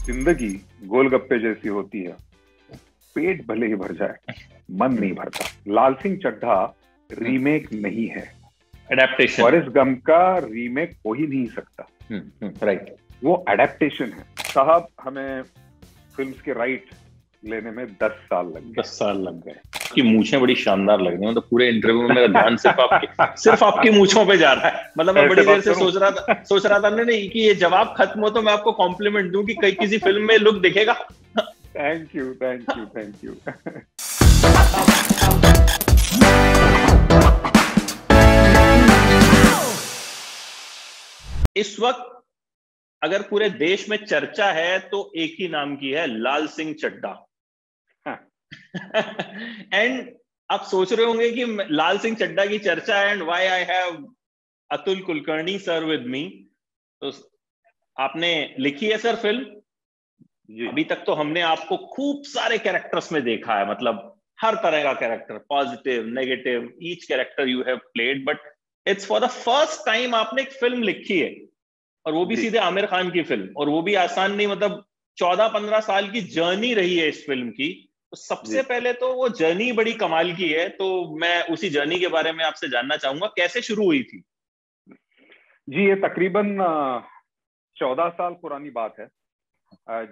जिंदगी गोलगप्पे जैसी होती है, पेट भले ही भर जाए मन नहीं भरता। लाल सिंह चड्ढा रीमेक नहीं है, एडेप्टेशन। फॉरेस्ट गंप का रीमेक हो ही नहीं सकता। राइट, वो एडेप्टेशन है साहब। हमें फिल्म्स के राइट लेने में 10 साल लग गए। 10 साल लग गए। आपकी मूछें बड़ी शानदार लग रही हैं, मतलब पूरे इंटरव्यू में मेरा ध्यान सिर्फ आपकी मूछों पे जा रहा है। मतलब मैं बड़ी देर से सोच रहा था नहीं कि ये जवाब खत्म हो तो मैं आपको कॉम्प्लीमेंट दूं कि कई किसी फिल्म में लुक दिखेगा। Thank you thank you thank you. इस वक्त अगर पूरे देश में चर्चा है तो एक ही नाम की है, लाल सिंह चड्ढा। एंड आप सोच रहे होंगे कि लाल सिंह चड्ढा की चर्चा and why I have Atul Kulkarni sir with me. तो आपने लिखी है सर फिल्म। अभी तक तो हमने आपको खूब सारे कैरेक्टर्स में देखा है, मतलब हर तरह का character, positive negative, each character you have played, but it's for the first time आपने एक फिल्म लिखी है, और वो भी सीधे आमिर खान की फिल्म, और वो भी आसान नहीं, मतलब 14-15 साल की जर्नी रही है इस फिल्म की। तो सबसे पहले तो वो जर्नी बड़ी कमाल की है, तो मैं उसी जर्नी के बारे में आपसे जानना चाहूंगा, कैसे शुरू हुई थी? जी, ये तकरीबन 14 साल पुरानी बात है।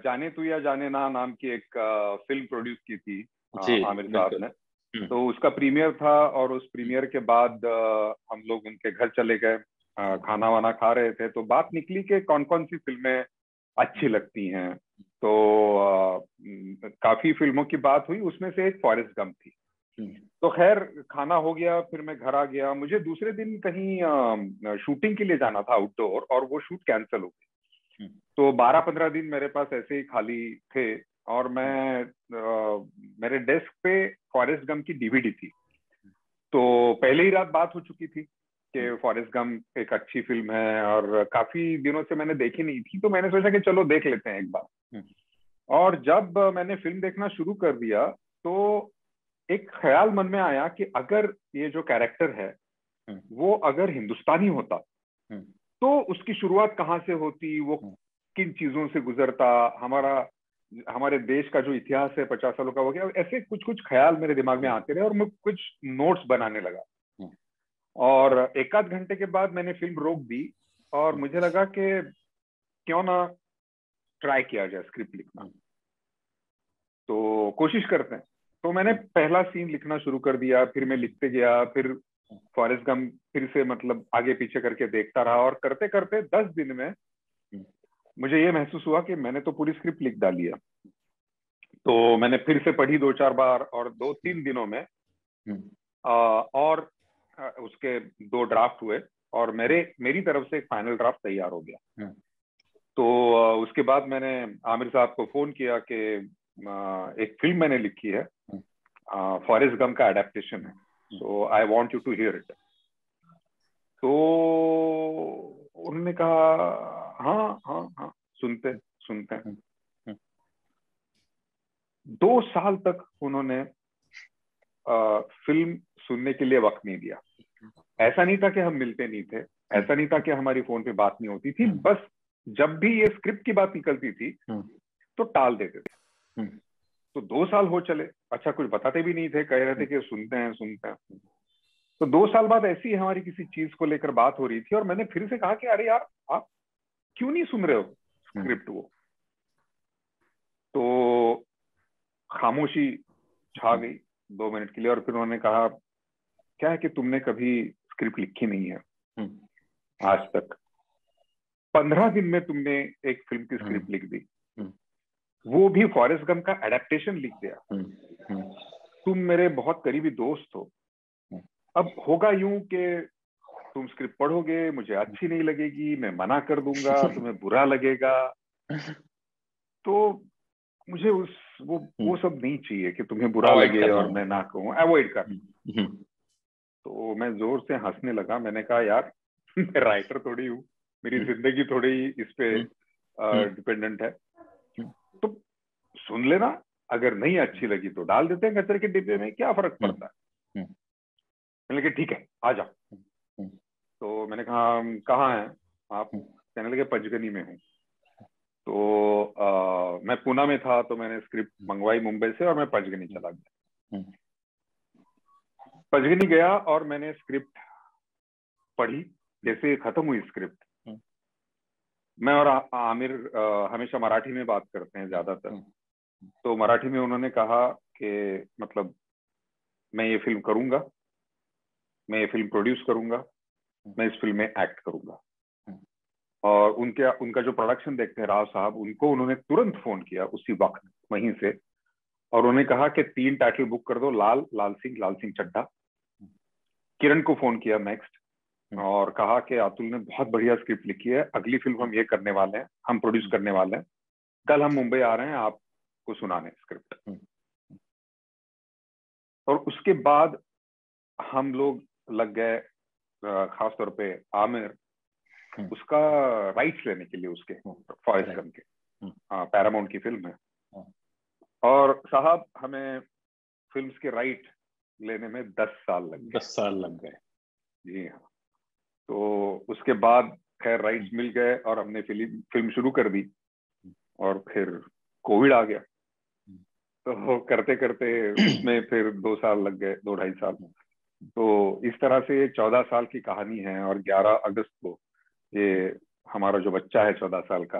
जाने तू या जाने ना नाम की एक फिल्म प्रोड्यूस की थी आमिर साहब ने। तो उसका प्रीमियर था, और उस प्रीमियर के बाद हम लोग उनके घर चले गए, खाना वाना खा रहे थे, तो बात निकली कि कौन कौन सी फिल्में अच्छी लगती हैं। तो काफी फिल्मों की बात हुई, उसमें से एक फॉरेस्ट गंप थी। तो खैर खाना हो गया, फिर मैं घर आ गया। मुझे दूसरे दिन कहीं शूटिंग के लिए जाना था आउटडोर, और वो शूट कैंसिल हो गई। तो 12-15 दिन मेरे पास ऐसे ही खाली थे, और मैं मेरे डेस्क पे फॉरेस्ट गंप की डीवीडी थी। तो पहले ही रात बात हो चुकी थी कि फॉरेस्ट गंप एक अच्छी फिल्म है, और काफी दिनों से मैंने देखी नहीं थी, तो मैंने सोचा कि चलो देख लेते हैं एक बार। और जब मैंने फिल्म देखना शुरू कर दिया, तो एक ख्याल मन में आया कि अगर ये जो कैरेक्टर है वो अगर हिंदुस्तानी होता तो उसकी शुरुआत कहाँ से होती, वो किन चीजों से गुजरता, हमारे देश का जो इतिहास है 50 सालों का, हो गया। ऐसे कुछ कुछ ख्याल मेरे दिमाग में आते रहे, और मैं कुछ नोट्स बनाने लगा। और एक आध घंटे के बाद मैंने फिल्म रोक दी, और मुझे लगा कि क्यों ना ट्राई किया जाए स्क्रिप्ट लिखना, तो कोशिश करते हैं। तो मैंने पहला सीन लिखना शुरू कर दिया, फिर मैं लिखते गया, फिर फॉरेस्ट गंप फिर से मतलब आगे पीछे करके देखता रहा, और करते करते 10 दिन में मुझे ये महसूस हुआ कि मैंने तो पूरी स्क्रिप्ट लिख डाली है। तो मैंने फिर से पढ़ी 2-4 बार, और 2-3 दिनों में और उसके 2 ड्राफ्ट हुए, और मेरी तरफ से एक फाइनल ड्राफ्ट तैयार हो गया। तो उसके बाद मैंने आमिर साहब को फोन किया कि एक फिल्म मैंने लिखी है, फॉरेस्ट गंप का एडेप्टेशन है, so I want you to hear it. तो उन्होंने कहा हाँ हाँ हाँ, सुनते हैं। 2 साल तक उन्होंने फिल्म सुनने के लिए वक्त नहीं दिया। ऐसा नहीं था कि हम मिलते नहीं थे, ऐसा नहीं था कि हमारी फोन पे बात नहीं होती थी, बस जब भी ये स्क्रिप्ट की बात निकलती थी तो टाल देते थे। तो 2 साल हो चले, अच्छा कुछ बताते भी नहीं थे, कह रहे थे कि सुनते हैं। तो 2 साल बाद ऐसी हमारी किसी चीज को लेकर बात हो रही थी, और मैंने फिर से कहा कि अरे यार, आप क्यों नहीं सुन रहे हो स्क्रिप्ट वो। तो खामोशी छा गई 2 मिनट के लिए, और फिर उन्होंने कहा क्या है कि तुमने कभी स्क्रिप्ट लिखी नहीं है आज तक, 15 दिन में तुमने एक फिल्म की स्क्रिप्ट लिख दी, वो भी फॉरेस्ट गंप का एडेप्टेशन लिख दिया। तुम मेरे बहुत करीबी दोस्त हो, अब होगा यूं कि तुम स्क्रिप्ट पढ़ोगे, मुझे अच्छी नहीं लगेगी, मैं मना कर दूंगा, तुम्हें बुरा लगेगा। तो मुझे वो सब नहीं चाहिए कि तुम्हें बुरा लगे और मैं ना कहूँ, अवॉइड कर। तो मैं जोर से हंसने लगा। मैंने कहा यार, मैं राइटर थोड़ी हूँ, मेरी जिंदगी थोड़ी इस पे डिपेंडेंट है, तो सुन लेना, अगर नहीं अच्छी लगी तो डाल देते हैं कचरे के डिब्बे में, क्या फर्क पड़ता है। मैंने कहा ठीक है आ जाओ। तो मैंने कहा कहाँ है आप? कहने लगे पंचगनी में हूँ। तो मैं पुणे में था तो मैंने स्क्रिप्ट मंगवाई मुंबई से और मैं पंचगनी चला गया। पंचगनी गया और मैंने स्क्रिप्ट पढ़ी। जैसे खत्म हुई स्क्रिप्ट, मैं और आमिर हमेशा मराठी में बात करते हैं ज्यादातर, तो मराठी में उन्होंने कहा कि मतलब मैं ये फिल्म करूंगा, मैं ये फिल्म प्रोड्यूस करूंगा, मैं इस फिल्म में एक्ट करूंगा। और उनका जो प्रोडक्शन देखते हैं राव साहब, उनको उन्होंने तुरंत फोन किया उसी वक्त वहीं से, और उन्होंने कहा कि 3 टाइटल बुक कर दो, लाल सिंह चड्ढा। किरण को फोन किया नेक्स्ट और कहा कि अतुल ने बहुत बढ़िया स्क्रिप्ट लिखी है, अगली फिल्म हम ये करने वाले हैं, हम प्रोड्यूस करने वाले हैं, कल हम मुंबई आ रहे हैं आपको सुनाने स्क्रिप्ट। और उसके बाद हम लोग लग गए, खासतौर पे आमिर, उसका राइट्स लेने के लिए उसके फॉरेस्ट गम के, पैरामाउंट की फिल्म है। और साहब हमें फिल्म्स के राइट लेने में 10 साल लग गए। 10 साल लग गए। जी हाँ। तो उसके बाद खैर राइट्स मिल गए और हमने फिल्म शुरू कर दी, और फिर कोविड आ गया, तो करते करते उसमें फिर 2 साल लग गए, 2-2.5 साल। तो इस तरह से 14 साल की कहानी है। और 11 अगस्त को ये हमारा जो बच्चा है 14 साल का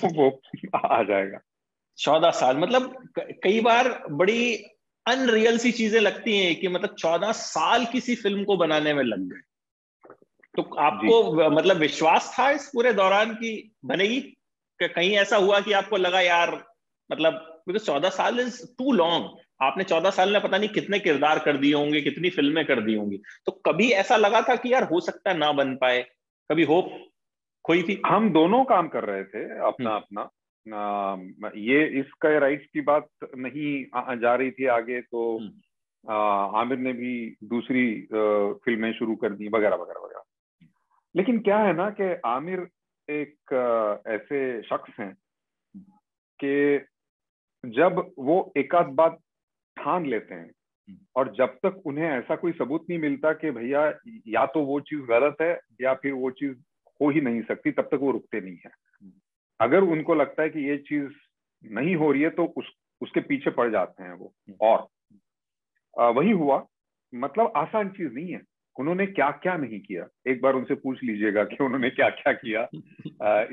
वो आ जाएगा। 14 साल मतलब कई बार बड़ी अनरियल सी चीजें लगती हैं कि मतलब 14 साल किसी फिल्म को बनाने में लग गए। तो आपको मतलब विश्वास था इस पूरे दौरान की बनेगी? कहीं ऐसा हुआ कि आपको लगा यार, मतलब बिकॉज 14 साल इज टू लॉन्ग, आपने 14 साल में पता नहीं कितने किरदार कर दिए होंगे, कितनी फिल्में कर दी होंगी, तो कभी ऐसा लगा था कि यार हो सकता है ना बन पाए? कभी होप खोई थी? हम दोनों काम कर रहे थे अपना अपना। ये इसका राइट्स की बात नहीं जा रही थी आगे, तो आमिर ने भी दूसरी फिल्में शुरू कर दी वगैरह वगैरह वगैरह। लेकिन क्या है ना कि आमिर एक ऐसे शख्स हैं कि जब वो एक आध बात ठान लेते हैं, और जब तक उन्हें ऐसा कोई सबूत नहीं मिलता कि भैया या तो वो चीज गलत है या फिर वो चीज हो ही नहीं सकती, तब तक वो रुकते नहीं है। अगर उनको लगता है कि ये चीज नहीं हो रही है तो उसके पीछे पड़ जाते हैं वो। और वही हुआ। मतलब आसान चीज नहीं है, उन्होंने क्या क्या नहीं किया, एक बार उनसे पूछ लीजिएगा कि उन्होंने क्या क्या किया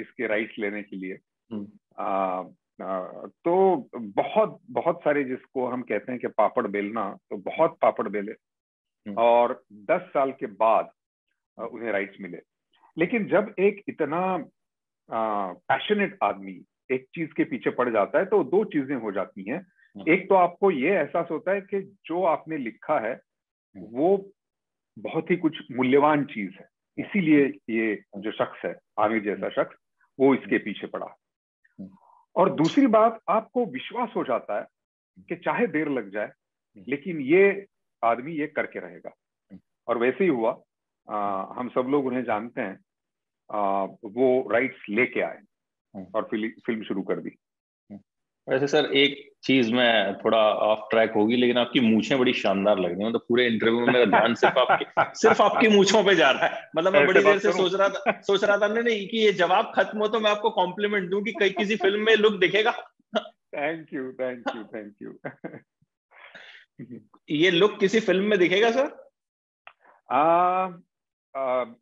इसके राइट्स लेने के लिए। तो बहुत बहुत सारे, जिसको हम कहते हैं कि पापड़ बेलना, तो बहुत पापड़ बेले, और 10 साल के बाद उन्हें राइट्स मिले। लेकिन जब एक इतना पैशनेट आदमी एक चीज के पीछे पड़ जाता है तो 2 चीजें हो जाती हैं। एक तो आपको ये एहसास होता है कि जो आपने लिखा है वो बहुत ही कुछ मूल्यवान चीज है, इसीलिए ये जो शख्स है, आमिर जैसा शख्स, वो इसके पीछे पड़ा। और दूसरी बात, आपको विश्वास हो जाता है कि चाहे देर लग जाए लेकिन ये आदमी ये करके रहेगा। और वैसे ही हुआ। हम सब लोग उन्हें जानते हैं। वो राइट्स लेके आए और फिल्म शुरू कर दी। वैसे सर एक चीज में थोड़ा ऑफ ट्रैक होगी, लेकिन आपकी मूछें बड़ी शानदार लग रही हैं। मतलब पूरे इंटरव्यू में मेरा ध्यान सिर्फ आपकी मूछों पे जा रहा है। मतलब मैं बड़ी देर से सोच रहा था नहीं कि ये जवाब खत्म हो तो मैं आपको कॉम्प्लीमेंट दूं कि कहीं किसी फिल्म में लुक दिखेगा। Thank you thank you thank you. ये लुक किसी फिल्म में दिखेगा सर?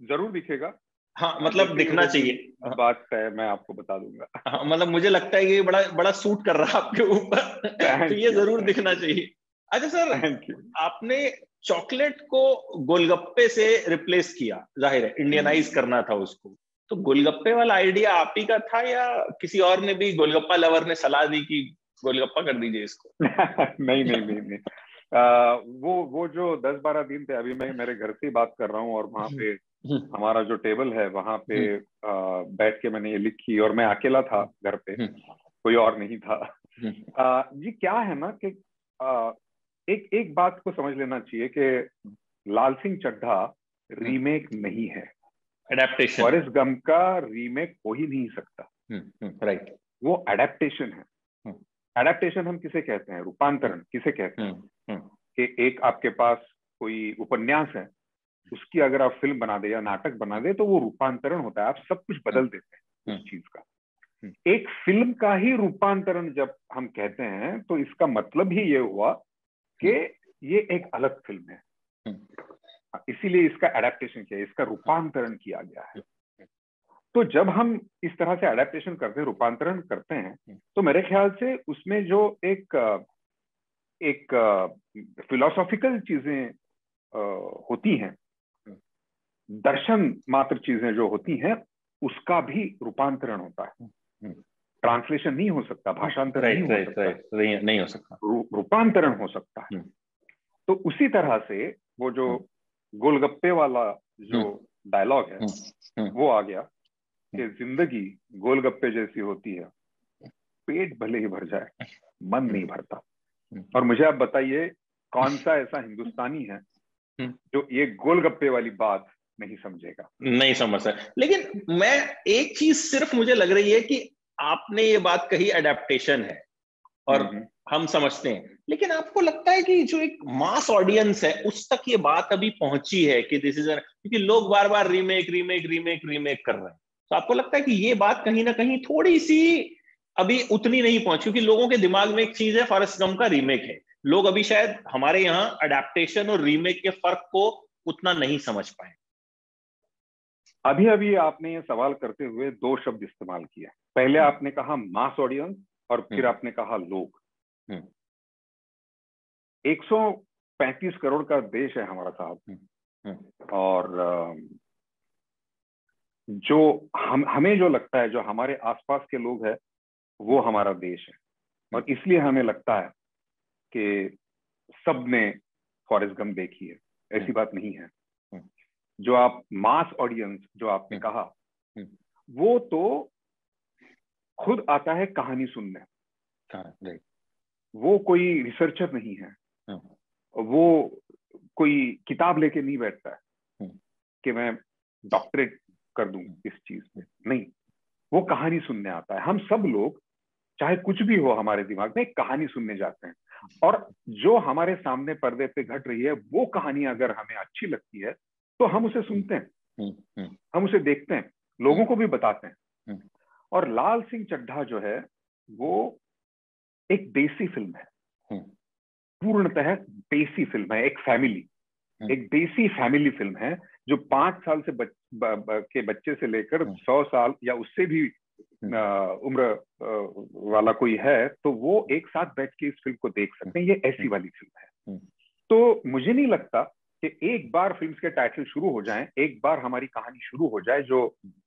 जरूर दिखेगा। हाँ मतलब दिखना चाहिए। बात है, मैं आपको बता दूंगा। हाँ मतलब मुझे लगता है कि ये बड़ा बड़ा सूट कर रहा है आपके ऊपर, तो ये जरूर दिखना चाहिए। अच्छा सर, आपने चॉकलेट को गोलगप्पे से रिप्लेस किया, जाहिर है इंडियनाइज करना था उसको, तो गोलगप्पे वाला आइडिया आप ही का था या किसी और ने भी, गोलगप्पा लवर ने सलाह दी कि गोलगप्पा कर दीजिए इसको? नहीं नहीं नहीं नहीं। वो जो 10-12 दिन थे, अभी मैं मेरे घर से बात कर रहा हूँ, और वहां पे हमारा जो टेबल है वहां पे बैठ के मैंने ये लिखी, और मैं अकेला था घर पे, कोई और नहीं था। ये क्या है ना कि एक बात को समझ लेना चाहिए कि लाल सिंह चड्ढा रीमेक नहीं है, एडेप्टेशन। फॉरेस्ट गंप का रीमेक हो ही नहीं सकता। राइट, वो एडेप्टेशन है। एडेप्टेशन हम किसे कहते हैं, रूपांतरण किसे कहते हैं? कि एक आपके पास कोई उपन्यास है, उसकी अगर आप फिल्म बना दे या नाटक बना दे तो वो रूपांतरण होता है, आप सब कुछ बदल देते हैं उस चीज का। एक फिल्म का ही रूपांतरण जब हम कहते हैं तो इसका मतलब ही ये हुआ कि ये एक अलग फिल्म है, इसीलिए इसका एडेप्टेशन किया, इसका रूपांतरण किया गया है। तो जब हम इस तरह से एडेप्टेशन करते हैं, रूपांतरण करते हैं, तो मेरे ख्याल से उसमें जो एक फिलोसॉफिकल चीजें होती हैं, दर्शन मात्र चीजें जो होती हैं, उसका भी रूपांतरण होता है। ट्रांसलेशन नहीं हो सकता, भाषांतर नहीं हो सकता, रूपांतरण हो सकता है। तो उसी तरह से वो जो गोलगप्पे वाला जो डायलॉग है वो आ गया कि जिंदगी गोलगप्पे जैसी होती है, पेट भले ही भर जाए मन नहीं भरता। और मुझे आप बताइए कौन सा ऐसा हिंदुस्तानी है जो ये गोलगप्पे वाली बात नहीं समझेगा, नहीं समझ सकता। लेकिन मैं एक चीज सिर्फ मुझे लग रही है कि आपने ये बात कही एडेप्टेशन है और हम समझते हैं, लेकिन आपको लगता है कि जो एक मास ऑडियंस है उस तक ये बात अभी पहुंची है कि दिस इज, क्योंकि लोग बार बार रीमेक रीमेक रीमेक रीमेक कर रहे हैं, तो आपको लगता है कि ये बात कहीं ना कहीं थोड़ी सी अभी उतनी नहीं पहुंची? क्योंकि लोगों के दिमाग में एक चीज है फॉरेस्ट गंप का रीमेक है, लोग अभी शायद हमारे यहाँ अडेप्टेशन और रीमेक के फर्क को उतना नहीं समझ पाए। अभी अभी आपने ये सवाल करते हुए दो शब्द इस्तेमाल किए। पहले आपने कहा मास ऑडियंस और फिर आपने कहा लोग। 135 करोड़ का देश है हमारा साहब, और जो हमें जो लगता है, जो हमारे आसपास के लोग हैं, वो हमारा देश है। और इसलिए हमें लगता है कि सबने फॉरेस्ट गंप देखी है, ऐसी बात नहीं है। जो आप मास ऑडियंस जो आपने कहा, वो तो खुद आता है कहानी सुनने, वो कोई रिसर्चर नहीं है, वो कोई किताब लेके नहीं बैठता है कि मैं डॉक्टरेट कर दूं इस चीज में, नहीं, वो कहानी सुनने आता है। हम सब लोग चाहे कुछ भी हो हमारे दिमाग में, कहानी सुनने जाते हैं, और जो हमारे सामने पर्दे पे घट रही है वो कहानी अगर हमें अच्छी लगती है तो हम उसे सुनते हैं, हम उसे देखते हैं, लोगों को भी बताते हैं। और लाल सिंह चड्ढा जो है वो एक देसी फिल्म है, पूर्णतः देसी फिल्म है, एक देसी फैमिली फिल्म है, जो 5 साल से के बच्चे से लेकर 100 साल या उससे भी उम्र वाला कोई है तो वो एक साथ बैठ के इस फिल्म को देख सकते हैं। ये ऐसी वाली फिल्म है। तो मुझे नहीं लगता कि एक बार फिल्म के टाइटल शुरू हो जाएं, एक बार हमारी कहानी शुरू हो जाए जो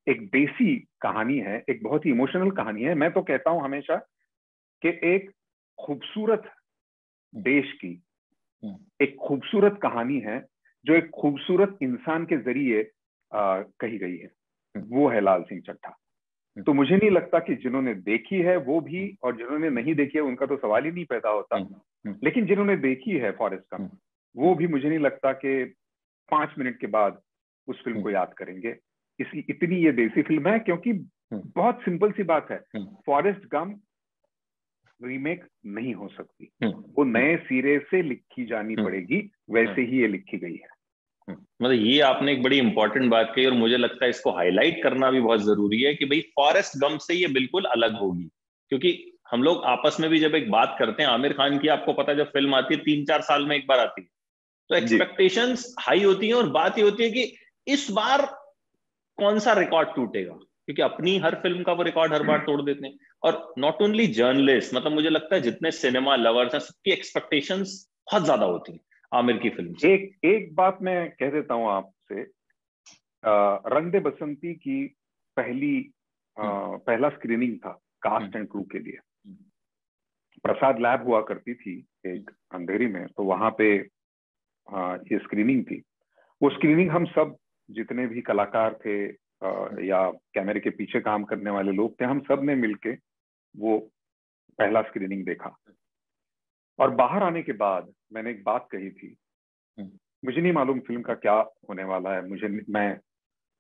एक देसी कहानी है, एक बहुत ही इमोशनल कहानी है। मैं तो कहता हूं हमेशा कि एक खूबसूरत देश की एक खूबसूरत कहानी है जो एक खूबसूरत इंसान के जरिए कही गई है, वो है लाल सिंह चड्ढा। तो मुझे नहीं लगता कि जिन्होंने देखी है वो भी, और जिन्होंने नहीं देखी है उनका तो सवाल ही नहीं पैदा होता, लेकिन जिन्होंने देखी है फॉरेस्ट गंप, वो भी मुझे नहीं लगता कि 5 मिनट के बाद उस फिल्म को याद करेंगे। इतनी ये देसी फिल्म है, क्योंकि बहुत सिंपल सी बात है, फॉरेस्ट गंप रीमेक नहीं हो सकती, वो नए सिरे से लिखी जानी पड़ेगी, वैसे ही ये लिखी गई है। मतलब ये आपने एक बड़ी इंपॉर्टेंट बात कही और मुझे लगता है इसको हाईलाइट करना भी बहुत जरूरी है कि भाई फॉरेस्ट गंप से ये बिल्कुल अलग होगी। क्योंकि हम लोग आपस में भी जब एक बात करते हैं आमिर खान की, आपको पता है जब फिल्म आती है 3-4 साल में एक बार आती है, तो एक्सपेक्टेशंस हाई होती हैं, और बात ये होती है कि इस बार कौन सा रिकॉर्ड टूटेगा, क्योंकि अपनी हर फिल्म का वो रिकॉर्ड हर बार तोड़ देते हैं। और नॉट ओनली जर्नलिस्ट, मतलब मुझे लगता है जितने सिनेमा लवर्स हैं सबकी एक्सपेक्टेशंस बहुत ज्यादा होती हैं आमिर की फिल्म से। एक बात मैं कह देता हूं आपसे, रंग दे बसंती की पहला स्क्रीनिंग था कास्ट एंड क्रू के लिए, प्रसाद लैब हुआ करती थी एक अंधेरी में, तो वहां पे ये स्क्रीनिंग थी। वो स्क्रीनिंग हम सब जितने भी कलाकार थे या कैमरे के पीछे काम करने वाले लोग थे, हम सब ने मिलके वो पहला स्क्रीनिंग देखा। और बाहर आने के बाद मैंने एक बात कही थी, मुझे नहीं मालूम फिल्म का क्या होने वाला है, मैं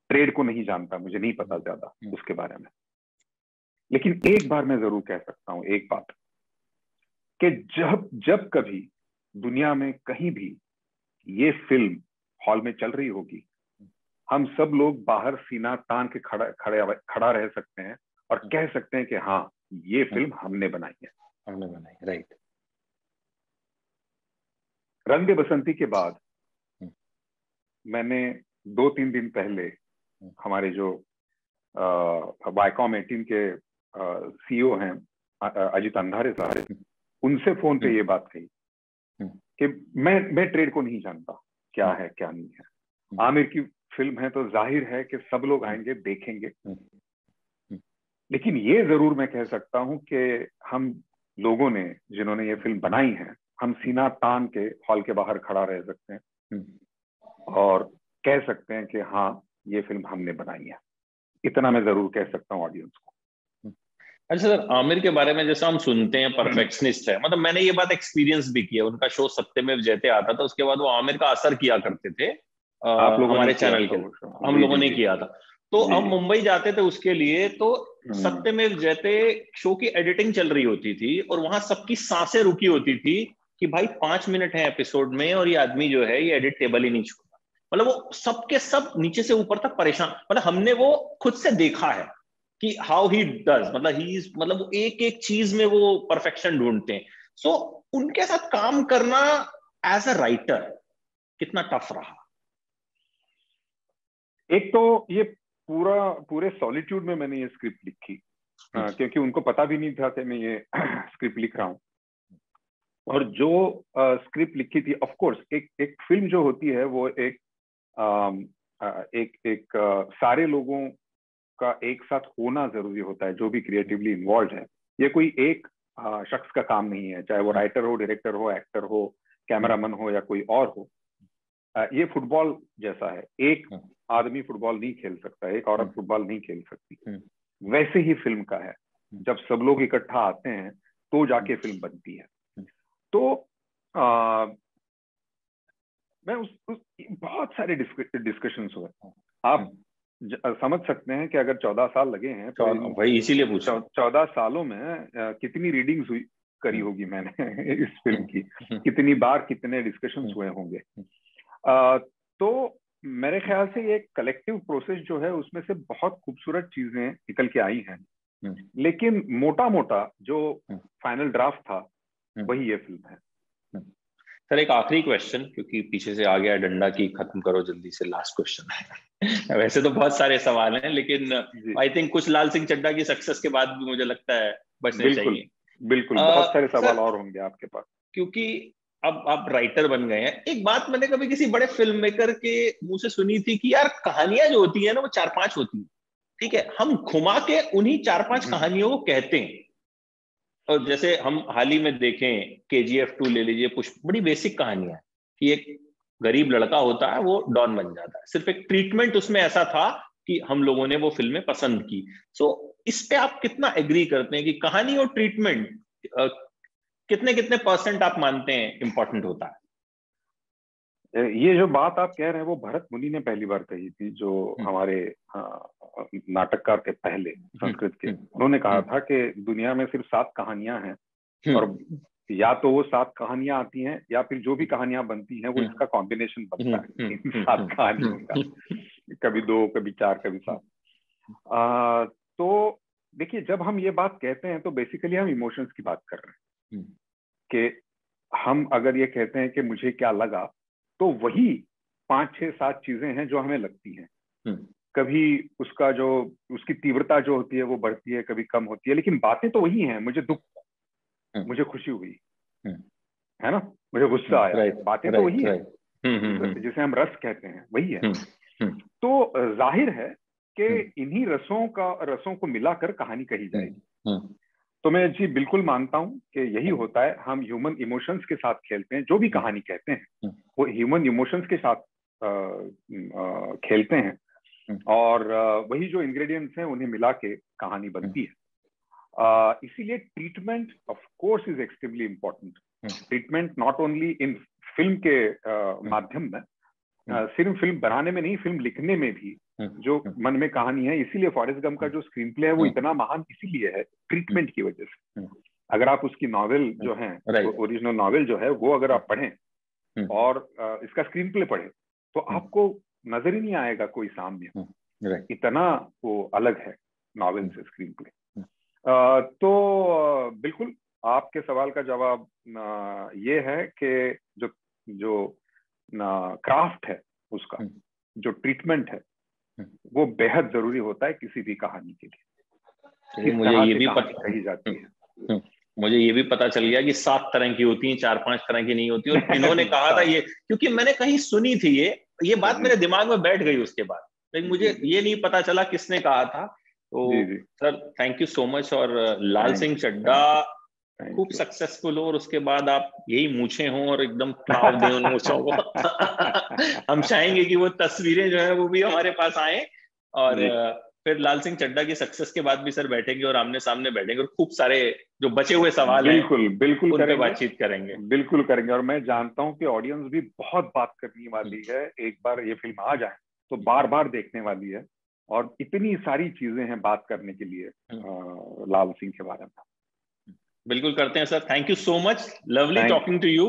ट्रेड को नहीं जानता, मुझे नहीं पता ज्यादा उसके बारे में, लेकिन एक बार मैं जरूर कह सकता हूं एक बात, कि जब कभी दुनिया में कहीं भी ये फिल्म हॉल में चल रही होगी, हम सब लोग बाहर सीना तान के खड़ा रह सकते हैं और कह सकते हैं कि हाँ ये फिल्म हमने बनाई है, हमने बनाई, राइट। रंग दे बसंती के बाद मैंने 2-3 दिन पहले हमारे जो वाईकॉम 18 के सीईओ हैं अजित अंधारे साहब, उनसे फोन पे ये बात कही कि मैं ट्रेड को नहीं जानता क्या है क्या नहीं है। आमिर की फिल्म है तो जाहिर है कि सब लोग आएंगे देखेंगे, लेकिन ये जरूर मैं कह सकता हूं कि हम लोगों ने जिन्होंने ये फिल्म बनाई है, हम सीना तान के हॉल के बाहर खड़ा रह सकते हैं और कह सकते हैं कि हाँ ये फिल्म हमने बनाई है। इतना मैं जरूर कह सकता हूँ ऑडियंस को। अच्छा सर, आमिर के बारे में जैसा हम सुनते हैं परफेक्शनिस्ट है, मतलब मैंने ये बात एक्सपीरियंस भी किया, उनका शो सत्यमेव जयते आता था, उसके बाद वो आमिर का असर किया करते थे आप लोगों हमारे ने किया चैनल था के, हम लोगों ने किया था। तो हम मुंबई जाते थे उसके लिए, तो सत्यमेव जयते शो की एडिटिंग चल रही होती थी और वहां सबकी सांसें रुकी होती थी कि भाई 5 मिनट है एपिसोड में और ये आदमी जो है ये एडिट टेबल ही नहीं छोड़ता। मतलब वो सबके सब नीचे से ऊपर तक परेशान, मतलब हमने वो खुद से देखा है कि हाउ ही डज, मतलब ही इज, मतलब वो एक एक चीज में वो परफेक्शन ढूंढते हैं। सो उनके साथ काम करना एज अ राइटर कितना टफ रहा? एक तो ये पूरे सॉलिट्यूड में मैंने ये स्क्रिप्ट लिखी, क्योंकि उनको पता भी नहीं था कि मैं ये स्क्रिप्ट लिख रहा हूँ। और जो स्क्रिप्ट लिखी थी, ऑफ कोर्स एक फिल्म जो होती है वो एक सारे लोगों का एक साथ होना जरूरी होता है, जो भी क्रिएटिवली इन्वॉल्व है। ये कोई एक शख्स का काम नहीं है, चाहे वो राइटर हो, डायरेक्टर हो, एक्टर हो, कैमरामैन हो या कोई और हो। ये फुटबॉल जैसा है, एक आदमी फुटबॉल नहीं खेल सकता, एक औरत फुटबॉल नहीं खेल सकती। वैसे ही फिल्म का है, जब सब लोग इकट्ठा आते हैं तो जाके फिल्म बनती है। तो मैं उस बहुत सारे डिस्कशंस हुए। आप समझ सकते हैं कि अगर 14 साल लगे हैं तो भाई इसीलिए पूछा, 14 सालों में कितनी रीडिंग्स हुई करी होगी मैंने इस फिल्म की, कितनी बार कितने डिस्कशंस हुए होंगे। तो मेरे ख्याल से ये कलेक्टिव प्रोसेस जो है उसमें से बहुत खूबसूरत चीजें निकल के आई हैं, लेकिन मोटा मोटा जो फाइनल ड्राफ्ट था वही ये फिल्म है। सर एक आखिरी क्वेश्चन, क्योंकि पीछे से आ गया डंडा की खत्म करो जल्दी से, लास्ट क्वेश्चन है। वैसे तो बहुत सारे सवाल हैं, लेकिन आई थिंक कुछ लाल सिंह चड्ढा की सक्सेस के बाद भी मुझे लगता है बचने चाहिए। बिल्कुल बहुत सारे सवाल और होंगे आपके पास, क्योंकि अब आप राइटर बन गए हैं। एक बात मैंने कभी किसी बड़े फिल्म मेकर के मुंह से सुनी थी कि यार कहानियां जो होती है ना वो 4-5 होती है, ठीक है, हम घुमा के उन्हीं 4-5 कहानियों को कहते हैं। और जैसे हम हाल ही में देखें KGF 2 ले लीजिए, पुष्प, बड़ी बेसिक कहानी है कि एक गरीब लड़का होता है वो डॉन बन जाता है, सिर्फ एक ट्रीटमेंट उसमें ऐसा था कि हम लोगों ने वो फिल्में पसंद की। सो इस पे आप कितना एग्री करते हैं कि कहानी और ट्रीटमेंट कितने कितने % आप मानते हैं इंपॉर्टेंट होता है? ये जो बात आप कह रहे हैं वो भरत मुनि ने पहली बार कही थी, जो हमारे नाटककार थे पहले संस्कृत के। उन्होंने कहा था कि दुनिया में सिर्फ 7 कहानियां हैं, और या तो वो 7 कहानियां आती हैं या फिर जो भी कहानियां बनती हैं वो इसका कॉम्बिनेशन बनता है इन 7 कहानियों का, कभी 2, कभी 4, कभी 7। तो देखिए, जब हम ये बात कहते हैं तो बेसिकली हम इमोशंस की बात कर रहे हैं कि हम अगर ये कहते हैं कि मुझे क्या लगा, तो वही 5, 6, 7 चीजें हैं जो हमें लगती हैं। कभी उसकी तीव्रता जो होती है वो बढ़ती है, कभी कम होती है, लेकिन बातें तो वही हैं। मुझे दुख, मुझे खुशी हुई, है ना, मुझे गुस्सा आया, बातें तो वही हैं। जिसे हम रस कहते हैं वही है। तो जाहिर है कि इन्हीं रसों को मिलाकर कहानी कही जाएगी। तो मैं जी बिल्कुल मानता हूं कि यही होता है, हम ह्यूमन इमोशंस के साथ खेलते हैं। जो भी कहानी कहते हैं वो ह्यूमन इमोशंस के साथ खेलते हैं, और वही जो इंग्रेडिएंट्स हैं उन्हें मिला के कहानी बनती है। इसीलिए treatment of course is extremely important. Treatment not only in film के माध्यम में, सिर्फ फिल्म बनाने में नहीं, फिल्म लिखने में भी जो मन में कहानी है। इसीलिए फॉरेस्ट गम का जो स्क्रीन प्ले है वो इतना महान इसीलिए है, ट्रीटमेंट की वजह से। अगर आप उसकी नॉवेल जो है, ओरिजिनल नॉवेल जो है, वो अगर आप पढ़ें और इसका स्क्रीन प्ले पढ़ें तो आपको नजर ही नहीं आएगा कोई सामने, इतना वो अलग है नॉवेल से स्क्रीन प्ले। तो बिल्कुल आपके सवाल का जवाब ये है कि जो जो क्राफ्ट है उसका, जो ट्रीटमेंट है, वो बेहद जरूरी होता है किसी भी कहानी के लिए। मुझे ये भी पता कही जाती है। मुझे ये भी पता चल गया कि 7 तरह की होती हैं, 4-5 तरह की नहीं होती। और इन्होंने कहा था ये, क्योंकि मैंने कहीं सुनी थी ये बात मेरे दिमाग में बैठ गई उसके बाद, लेकिन मुझे ये नहीं पता चला किसने कहा था। तो sir thank you so much. और लाल सिंह चड्ढा खूब सक्सेसफुल हो और उसके बाद आप यही मूछे हों और एकदम ताव दें उन मूछों को। हम चाहेंगे कि वो तस्वीरें जो है वो भी हमारे पास आए, और फिर लाल सिंह चड्ढा की सक्सेस के बाद भी सर बैठेंगे और आमने सामने बैठेंगे और खूब सारे जो बचे हुए सवाल हैं बिल्कुल उन पे बातचीत करेंगे। बिल्कुल करेंगे। और मैं जानता हूं कि ऑडियंस भी बहुत बात करने वाली है। एक बार ये फिल्म आ जाए तो बार बार देखने वाली है, और इतनी सारी चीजें हैं बात करने के लिए लाल सिंह के बारे में। बिल्कुल करते हैं sir. Thank you so much, lovely talking to you.